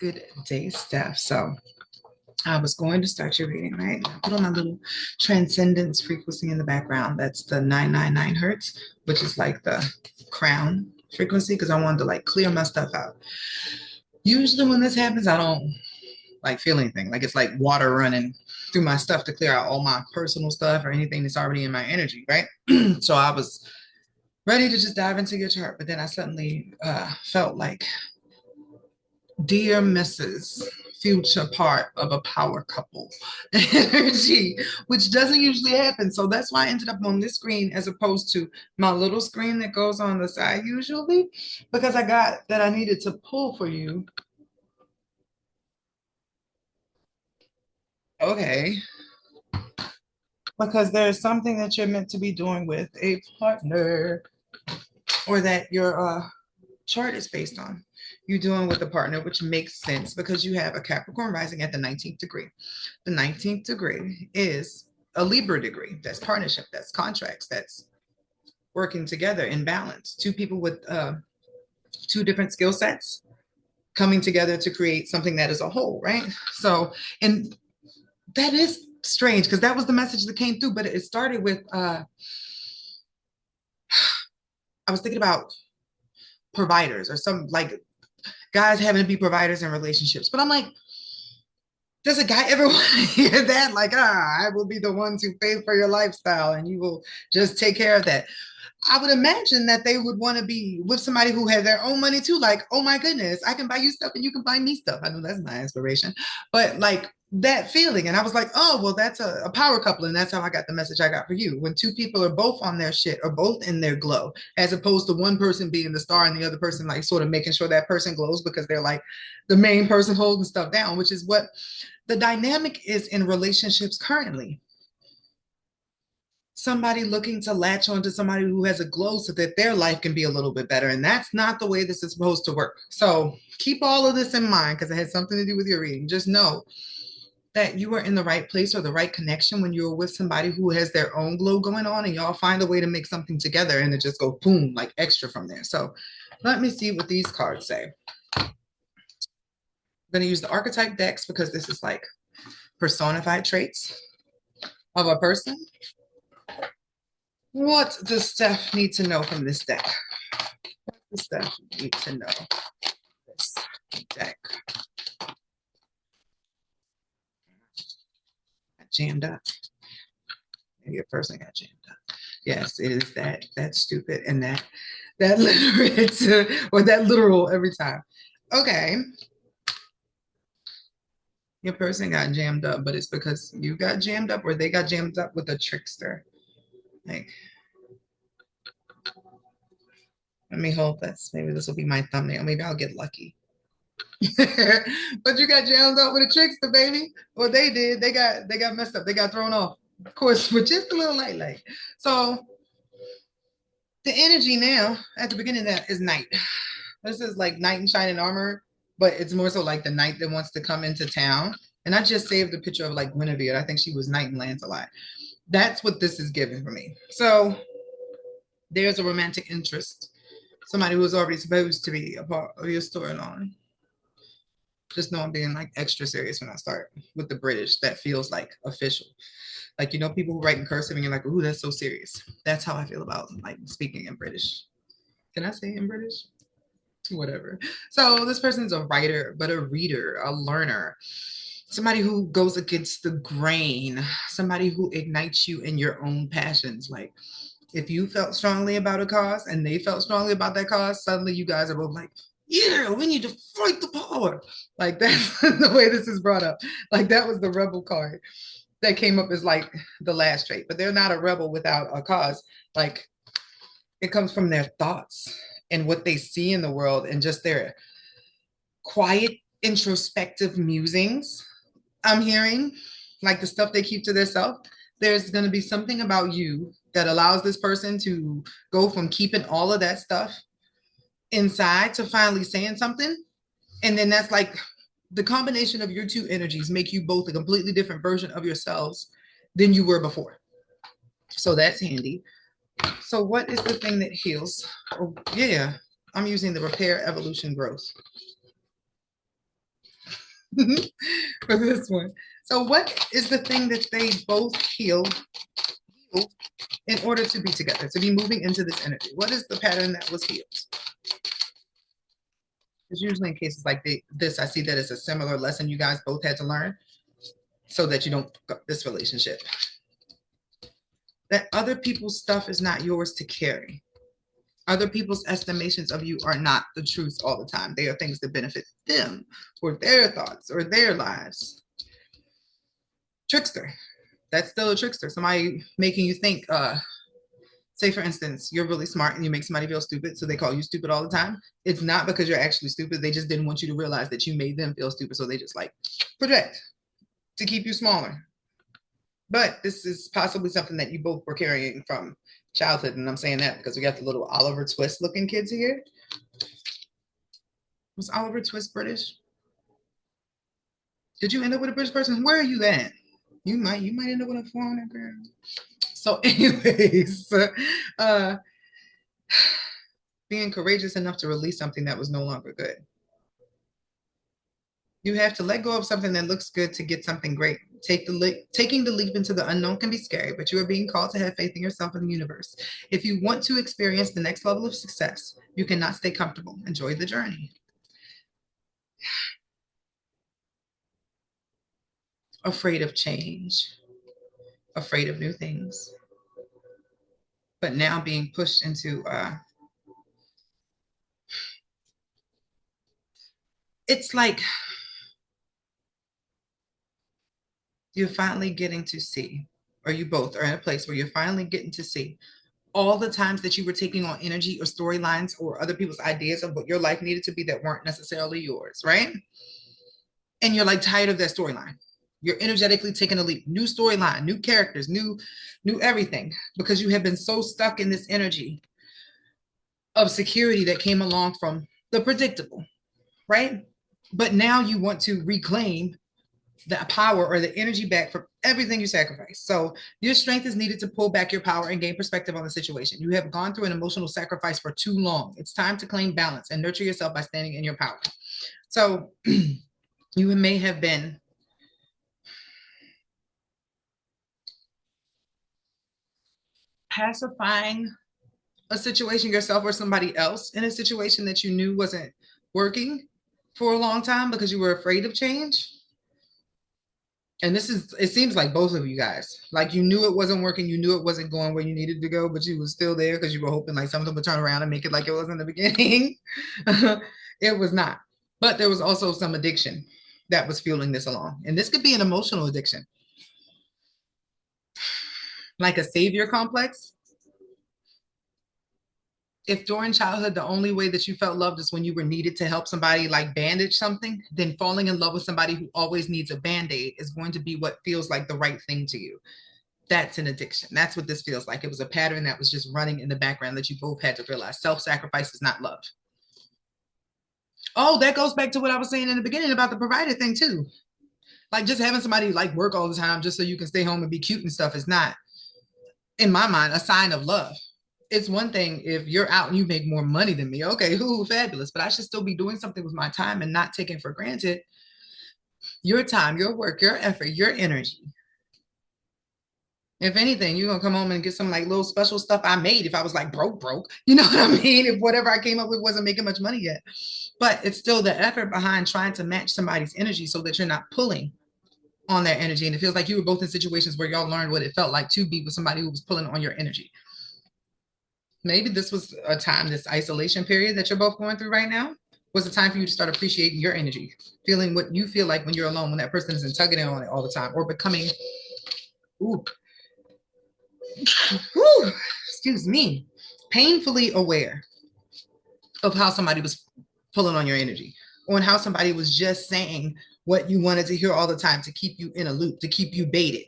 Good day, Steph. So I was going to start your reading, right? I put on my little transcendence frequency in the background. That's the 999 hertz, which is like the crown frequency, because I wanted to like clear my stuff out. Usually when this happens, I don't like feel anything. Like it's like water running through my stuff to clear out all my personal stuff or anything that's already in my energy, right? So I was ready to just dive into your chart, but then I suddenly felt like dear Mrs. Future part of a power couple energy, which doesn't usually happen. So that's why I ended up on this screen as opposed to my little screen that goes on the side usually, because I got that I needed to pull for you. Okay. Because there's something that you're meant to be doing with a partner or that your chart is based on. You doing with a partner, which makes sense because you have a Capricorn rising at the 19th degree. The 19th degree is a Libra degree. That's partnership, that's contracts, that's working together in balance. Two people with two different skill sets coming together to create something that is a whole, right? So, and that is strange because that was the message that came through, but it started with I was thinking about providers or some like guys having to be providers in relationships. But I'm like, does a guy ever want to hear that? Like, I will be the one to pay for your lifestyle and you will just take care of that. I would imagine that they would want to be with somebody who has their own money too. Like, oh my goodness, I can buy you stuff and you can buy me stuff. I know that's my inspiration, but like that feeling. And I was like, oh, well, that's a power couple. And that's how I got the message I got for you. When two people are both on their shit or both in their glow, as opposed to one person being the star and the other person like sort of making sure that person glows because they're like the main person holding stuff down, which is what the dynamic is in relationships currently. Somebody looking to latch onto somebody who has a glow so that their life can be a little bit better. And that's not the way this is supposed to work. So keep all of this in mind because it has something to do with your reading. Just know that you are in the right place or the right connection when you're with somebody who has their own glow going on and y'all find a way to make something together and it just go boom, like extra from there. So let me see what these cards say. I'm going to use the archetype decks because this is like personified traits of a person. What does Steph need to know from this deck? What does Steph need to know? This deck got jammed up. Maybe a person got jammed up. Yes, it is that stupid and that literate or that literal every time. Okay, your person got jammed up, but it's because you got jammed up or they got jammed up with a trickster. Like, let me hold this. Maybe this will be my thumbnail. Maybe I'll get lucky. But you got jammed up with a trickster, baby. Well, they did. They got messed up. They got thrown off. Of course, with just a little light. So the energy now at the beginning of that is night. This is like knight in shining armor, but it's more so like the knight that wants to come into town. And I just saved a picture of like Guinevere. I think she was knight in Lancelot. That's what this is giving for me. So there's a romantic interest. Somebody who was already supposed to be a part of your storyline. Just know I'm being like extra serious when I start with the British. That feels like official. Like, you know, people who write in cursive and you're like, ooh, that's so serious. That's how I feel about like speaking in British. Can I say in British? Whatever. So this person's a writer, but a reader, a learner, somebody who goes against the grain, somebody who ignites you in your own passions. Like if you felt strongly about a cause and they felt strongly about that cause, suddenly you guys are both like, yeah, we need to fight the power. Like that's the way this is brought up. Like that was the rebel card that came up as like the last trait, but they're not a rebel without a cause. Like it comes from their thoughts and what they see in the world and just their quiet, introspective musings. I'm hearing like the stuff they keep to themselves. There's going to be something about you that allows this person to go from keeping all of that stuff inside to finally saying something. And then that's like the combination of your two energies make you both a completely different version of yourselves than you were before. So that's handy. So what is the thing that heals? Oh, yeah, I'm using the repair, evolution, growth. for this one. So, what is the thing that they both healed in order to be together, to be moving into this energy? What is the pattern that was healed? Because usually in cases like this, I see that as a similar lesson you guys both had to learn so that you don't fuck up this relationship. That other people's stuff is not yours to carry. Other people's estimations of you are not the truth all the time. They are things that benefit them or their thoughts or their lives. Trickster. That's still a trickster. Somebody making you think, say for instance, you're really smart and you make somebody feel stupid, so they call you stupid all the time. It's not because you're actually stupid. They just didn't want you to realize that you made them feel stupid. So they just like project to keep you smaller. But this is possibly something that you both were carrying from childhood. And I'm saying that because we got the little Oliver Twist looking kids here. Was Oliver Twist British? Did you end up with a British person? Where are you at? You might end up with a foreigner girl. So, anyways, being courageous enough to release something that was no longer good. You have to let go of something that looks good to get something great. Taking the leap into the unknown can be scary, but you are being called to have faith in yourself and the universe. If you want to experience the next level of success, you cannot stay comfortable. Enjoy the journey. Afraid of change, afraid of new things, but now being pushed into it's like you're finally getting to see, or you both are in a place where you're finally getting to see all the times that you were taking on energy or storylines or other people's ideas of what your life needed to be that weren't necessarily yours, right? And you're like tired of that storyline. You're energetically taking a leap, new storyline, new characters, new everything, because you have been so stuck in this energy of security that came along from the predictable, right? But now you want to reclaim the power or the energy back from everything you sacrificed. So your strength is needed to pull back your power and gain perspective on the situation. You have gone through an emotional sacrifice for too long. It's time to claim balance and nurture yourself by standing in your power. So you may have been pacifying a situation yourself or somebody else in a situation that you knew wasn't working for a long time because you were afraid of change. And it seems like both of you guys, like you knew it wasn't working, you knew it wasn't going where you needed to go, but you were still there because you were hoping like something would turn around and make it like it was in the beginning. It was not. But there was also some addiction that was fueling this along. And this could be an emotional addiction, like a savior complex. If during childhood the only way that you felt loved is when you were needed to help somebody like bandage something, then falling in love with somebody who always needs a band-aid is going to be what feels like the right thing to you. That's an addiction. That's what this feels like. It was a pattern that was just running in the background that you both had to realize. Self-sacrifice is not love. Oh, that goes back to what I was saying in the beginning about the provider thing too. Like just having somebody like work all the time just so you can stay home and be cute and stuff is not, in my mind, a sign of love. It's one thing if you're out and you make more money than me. Okay, whoo, fabulous. But I should still be doing something with my time and not taking for granted your time, your work, your effort, your energy. If anything, you're gonna come home and get some like little special stuff I made if I was like broke. You know what I mean? If whatever I came up with wasn't making much money yet. But it's still the effort behind trying to match somebody's energy so that you're not pulling on their energy. And it feels like you were both in situations where y'all learned what it felt like to be with somebody who was pulling on your energy. Maybe this was a time, this isolation period that you're both going through right now was a time for you to start appreciating your energy, feeling what you feel like when you're alone, when that person isn't tugging in on it all the time, or becoming, ooh, whew, excuse me, painfully aware of how somebody was pulling on your energy, or how somebody was just saying what you wanted to hear all the time to keep you in a loop, to keep you baited,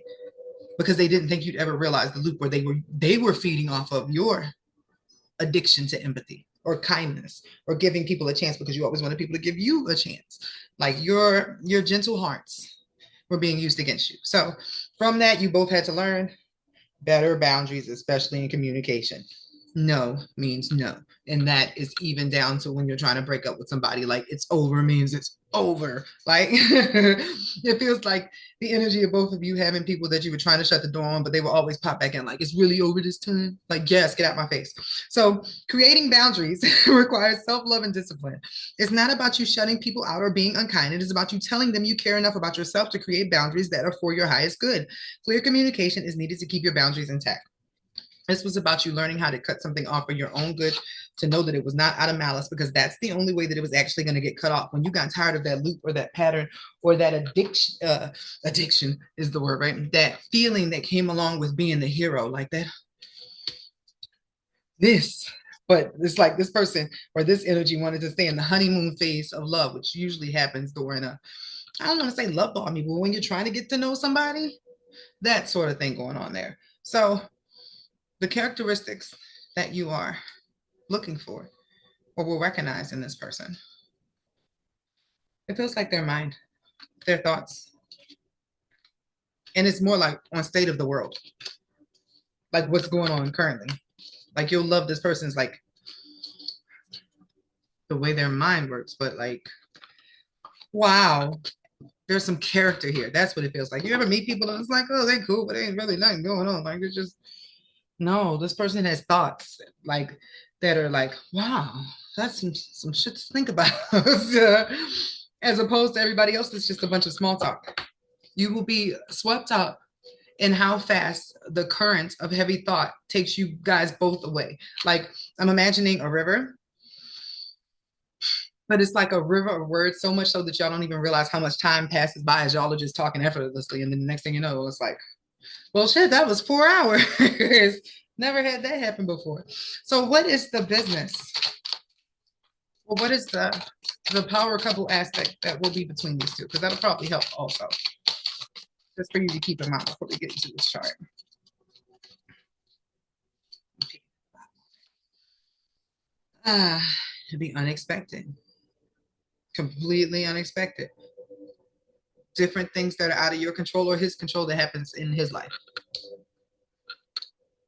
because they didn't think you'd ever realize the loop where they were feeding off of your addiction to empathy or kindness or giving people a chance because you always wanted people to give you a chance. Like your gentle hearts were being used against you. So from that, you both had to learn better boundaries, especially in communication. No means no. And that is even down to when you're trying to break up with somebody. Like it's over means it's over. Like it feels like the energy of both of you having people that you were trying to shut the door on, but they will always pop back in. Like it's really over this time. Like, yes, get out my face. So creating boundaries requires self-love and discipline. It's not about you shutting people out or being unkind. It is about you telling them you care enough about yourself to create boundaries that are for your highest good. Clear communication is needed to keep your boundaries intact. This was about you learning how to cut something off for your own good, to know that it was not out of malice, because that's the only way that it was actually going to get cut off. When you got tired of that loop or that pattern or that addiction is the word, right? That feeling that came along with being the hero, like that, this, but it's like this person or this energy wanted to stay in the honeymoon phase of love, which usually happens during I don't want to say love bombing, but when you're trying to get to know somebody, that sort of thing going on there. So the characteristics that you are looking for or will recognize in this person, it feels like their mind, their thoughts. And it's more like on state of the world, like what's going on currently. Like you'll love this person's like the way their mind works, but like, wow, there's some character here. That's what it feels like. You ever meet people and it's like, oh, they cool, but they ain't really nothing going on. Like it's just, no, this person has thoughts like that are like, wow, that's some shit to think about. As opposed to everybody else, it's just a bunch of small talk. You will be swept up in how fast the current of heavy thought takes you guys both away. Like I'm imagining a river, but it's like a river of words, so much so that y'all don't even realize how much time passes by as y'all are just talking effortlessly. And then the next thing you know, it's like, well, shit, that was 4 hours. Never had that happen before. So what is the business? Well, what is the power couple aspect that will be between these two? Because that'll probably help also. Just for you to keep in mind before we get into this chart. To be unexpected. Completely unexpected. Different things that are out of your control or his control that happens in his life.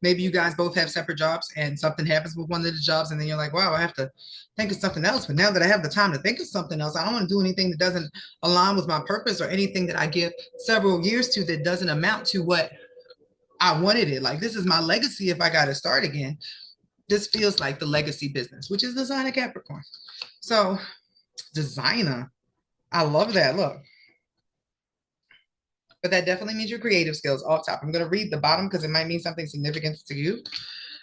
Maybe you guys both have separate jobs and something happens with one of the jobs and then you're like, wow, I have to think of something else. But now that I have the time to think of something else, I don't want to do anything that doesn't align with my purpose or anything that I give several years to that doesn't amount to what I wanted it. Like this is my legacy if I got to start again. This feels like the legacy business, which is the sign of Capricorn. So designer, I love that. Look. But that definitely means your creative skills off top. I'm going to read the bottom because it might mean something significant to you.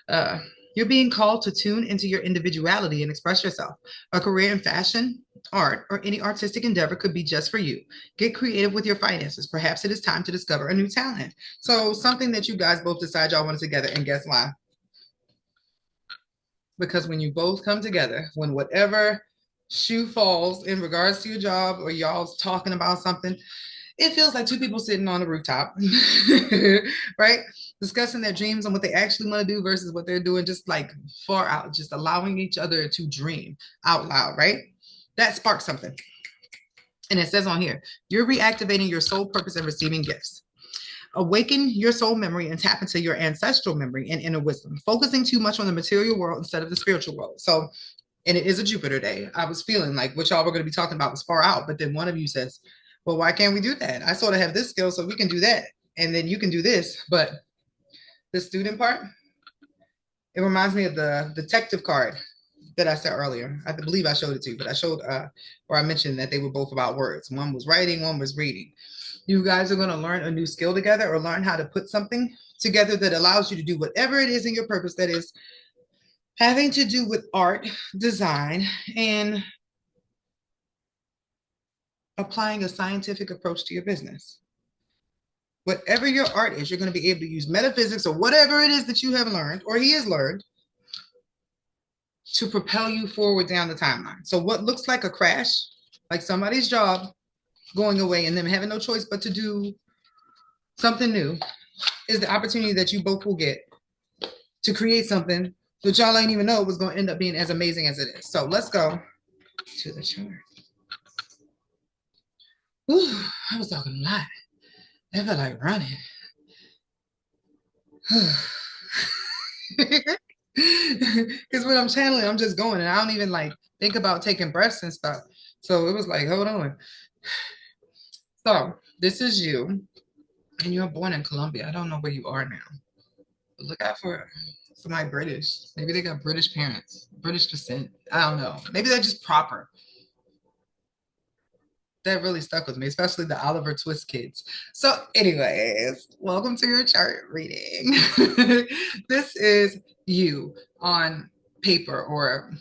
Uh, you're being called to tune into your individuality and express yourself. A career in fashion, art, or any artistic endeavor could be just for you. Get creative with your finances. Perhaps it is time to discover a new talent. So something that you guys both decide y'all want together, and guess why? Because when you both come together, when whatever shoe falls in regards to your job or y'all's talking about something, it feels like two people sitting on a rooftop, right? Discussing their dreams and what they actually want to do versus what they're doing, just like far out, just allowing each other to dream out loud, right? That sparks something. And it says on here, you're reactivating your soul purpose and receiving gifts. Awaken your soul memory and tap into your ancestral memory and inner wisdom, focusing too much on the material world instead of the spiritual world. So, and it is a Jupiter day. I was feeling like what y'all were going to be talking about was far out, but then one of you says, well, why can't we do that? I sort of have this skill, so we can do that. And then you can do this. But the student part, it reminds me of the detective card that I said earlier. I believe I showed it to you, but I showed, or I mentioned that they were both about words. One was writing, one was reading. You guys are going to learn a new skill together or learn how to put something together that allows you to do whatever it is in your purpose that is having to do with art, design, and applying a scientific approach to your business. Whatever your art is, you're going to be able to use metaphysics or whatever it is that you have learned or he has learned to propel you forward down the timeline. So what looks like a crash, like somebody's job going away and them having no choice but to do something new, is the opportunity that you both will get to create something that y'all ain't even know was going to end up being as amazing as it is. So let's go to the chart. Ooh, I was talking a lot. I felt like running. Because when I'm channeling, I'm just going and I don't even like think about taking breaths and stuff. So it was like, hold on. So this is you, and you're born in Colombia. I don't know where you are now. But look out for somebody British. Maybe they got British parents, British descent. I don't know. Maybe they're just proper. That really stuck with me, especially the Oliver Twist kids. So, anyways, welcome to your chart reading. This is you on paper, or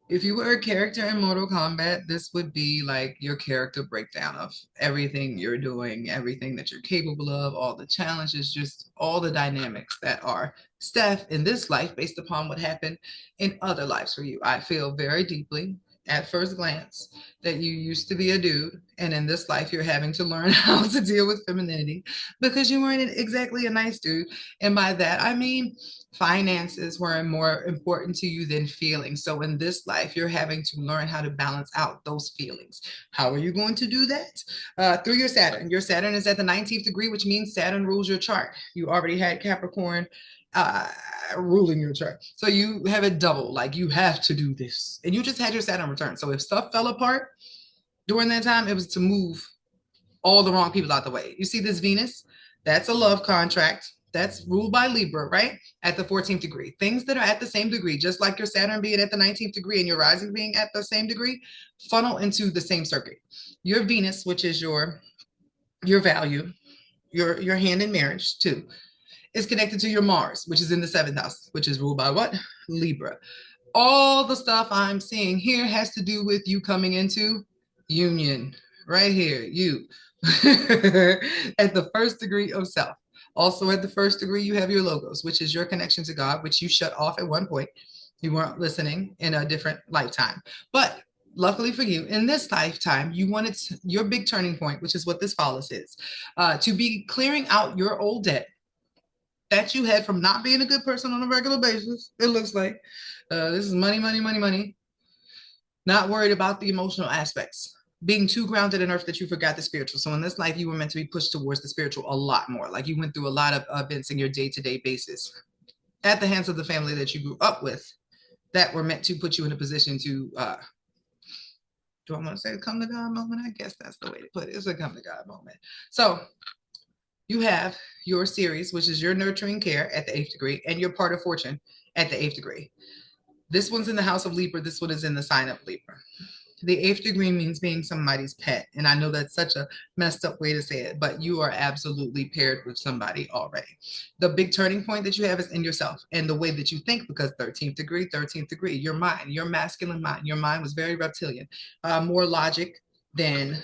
if you were a character in Mortal Kombat, this would be like your character breakdown of everything you're doing, everything that you're capable of, all the challenges, just all the dynamics that are Steph in this life based upon what happened in other lives for you. I feel very deeply at first glance that you used to be a dude, and in this life you're having to learn how to deal with femininity because you weren't exactly a nice dude. And by that I mean finances were more important to you than feelings. So in this life, you're having to learn how to balance out those feelings. How are you going to do that? Through your Saturn. Your Saturn is at the 19th degree, which means Saturn rules your chart. You already had Capricorn uh, ruling your chart. So you have it double, like you have to do this. And you just had your Saturn return. So if stuff fell apart during that time, it was to move all the wrong people out the way. You see this Venus? That's a love contract. That's ruled by Libra, right? At the 14th degree. Things that are at the same degree, just like your Saturn being at the 19th degree and your rising being at the same degree, funnel into the same circuit. Your Venus, which is your value, your hand in marriage too, is connected to your Mars, which is in the seventh house, which is ruled by what? Libra. All the stuff I'm seeing here has to do with you coming into union right here, you at the first degree of self. Also at the first degree, you have your logos, which is your connection to God, which you shut off at one point. You weren't listening in a different lifetime. But luckily for you, in this lifetime, you wanted your big turning point, which is what this phallus is, to be clearing out your old debt that you had from not being a good person on a regular basis. It looks like this is money, money, money, money. Not worried about the emotional aspects. Being too grounded in earth that you forgot the spiritual. So in this life, you were meant to be pushed towards the spiritual a lot more. Like you went through a lot of events in your day-to-day basis at the hands of the family that you grew up with that were meant to put you in a position to, do I want to say come to God moment? I guess that's the way to put it. It's a come to God moment. So you have your series, which is your nurturing care at the eighth degree, and your part of fortune at the eighth degree. This one's in the house of Libra. This one is in the sign of Libra. The eighth degree means being somebody's pet. And I know that's such a messed up way to say it, but you are absolutely paired with somebody already. The big turning point that you have is in yourself and the way that you think, because 13th degree, your mind, your masculine mind, your mind was very reptilian, more logic than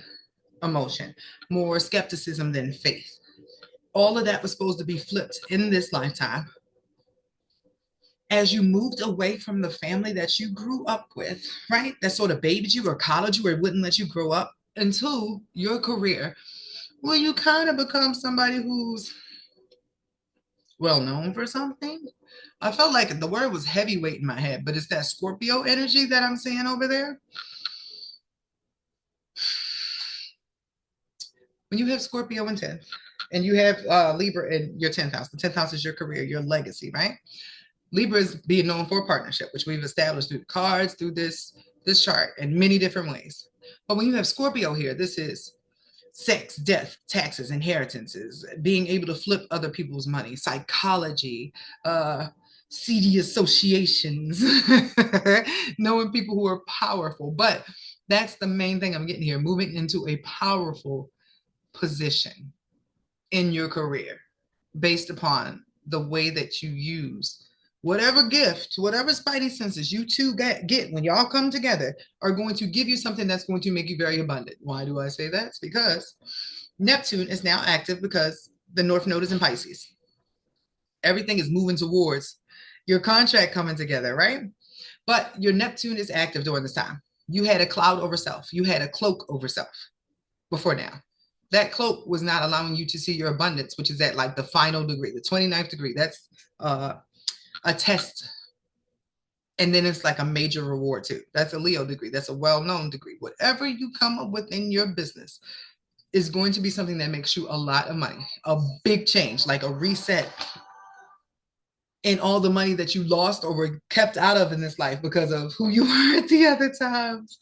emotion, more skepticism than faith. All of that was supposed to be flipped in this lifetime as you moved away from the family that you grew up with, right? That sort of babied you or coddled you or wouldn't let you grow up into your career, where you kind of become somebody who's well known for something. I felt like the word was heavyweight in my head, but it's that Scorpio energy that I'm seeing over there. When you have Scorpio in 10th and you have Libra in your 10th house, the 10th house is your career, your legacy, right? Libra is being known for partnership, which we've established through the cards, through this chart in many different ways. But when you have Scorpio here, this is sex, death, taxes, inheritances, being able to flip other people's money, psychology, seedy associations, knowing people who are powerful. But that's the main thing I'm getting here, moving into a powerful position in your career based upon the way that you use whatever gift, whatever spidey senses you two get when y'all come together are going to give you something that's going to make you very abundant. Why do I say that? It's because Neptune is now active because the North Node is in Pisces. Everything is moving towards your contract coming together, right? But your Neptune is active during this time. You had a cloud over self. You had a cloak over self before now. That cloak was not allowing you to see your abundance, which is at like the final degree, the 29th degree. That's a test. And then it's like a major reward too. That's a Leo degree. That's a well-known degree. Whatever you come up with in your business is going to be something that makes you a lot of money, a big change, like a reset. and all the money that you lost or were kept out of in this life because of who you were at the other times,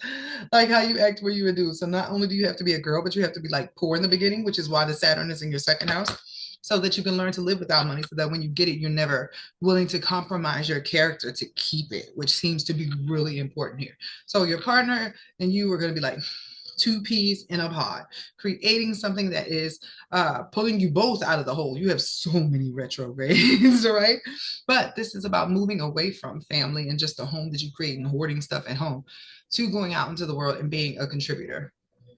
like how you act where you would do. So not only do you have to be a girl, but you have to be like poor in the beginning, which is why the Saturn is in your second house, so that you can learn to live without money, so that when you get it, you're never willing to compromise your character to keep it, which seems to be really important here. So your partner and you are going to be like two peas in a pod, creating something that is pulling you both out of the hole. You have so many retrogrades, right? But this is about moving away from family and just the home that you create and hoarding stuff at home to going out into the world and being a contributor.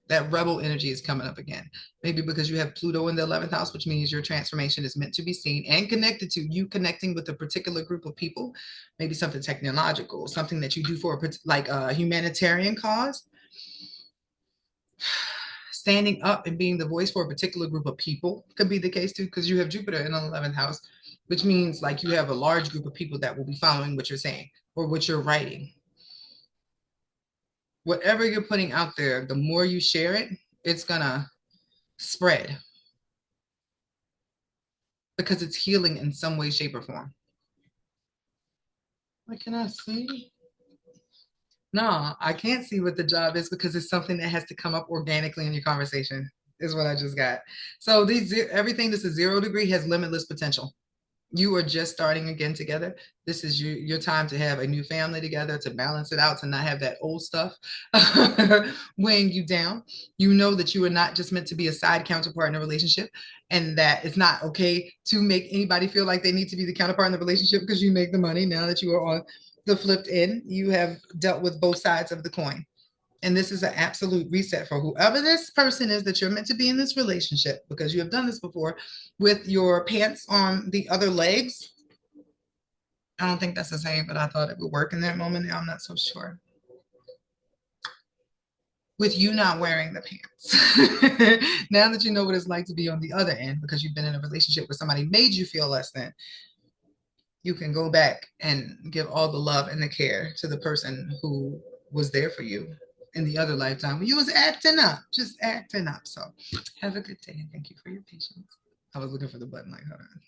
That rebel energy is coming up again. Maybe because you have Pluto in the 11th house, which means your transformation is meant to be seen and connected to you connecting with a particular group of people, maybe something technological, something that you do for like a humanitarian cause, standing up and being the voice for a particular group of people could be the case too, because you have Jupiter in the 11th house, which means like you have a large group of people that will be following what you're saying or what you're writing. Whatever you're putting out there, the more you share it, it's gonna spread because it's healing in some way, shape, or form. What can I see? No, I can't see what the job is because it's something that has to come up organically in your conversation, is what I just got. So these everything that's a 0 degree has limitless potential. You are just starting again together. This is your time to have a new family together, to balance it out, to not have that old stuff weighing you down. You know that you are not just meant to be a side counterpart in a relationship, and that it's not okay to make anybody feel like they need to be the counterpart in the relationship because you make the money. Now that you are on the flipped end, you have dealt with both sides of the coin. And this is an absolute reset for whoever this person is that you're meant to be in this relationship, because you have done this before with your pants on the other legs. I don't think that's the same, but I thought it would work in that moment. Now I'm not so sure. With you not wearing the pants. Now that you know what it's like to be on the other end because you've been in a relationship where somebody made you feel less than, you can go back and give all the love and the care to the person who was there for you in the other lifetime when you was acting up, just acting up. So have a good day and thank you for your patience. I was looking for the button like, hold on.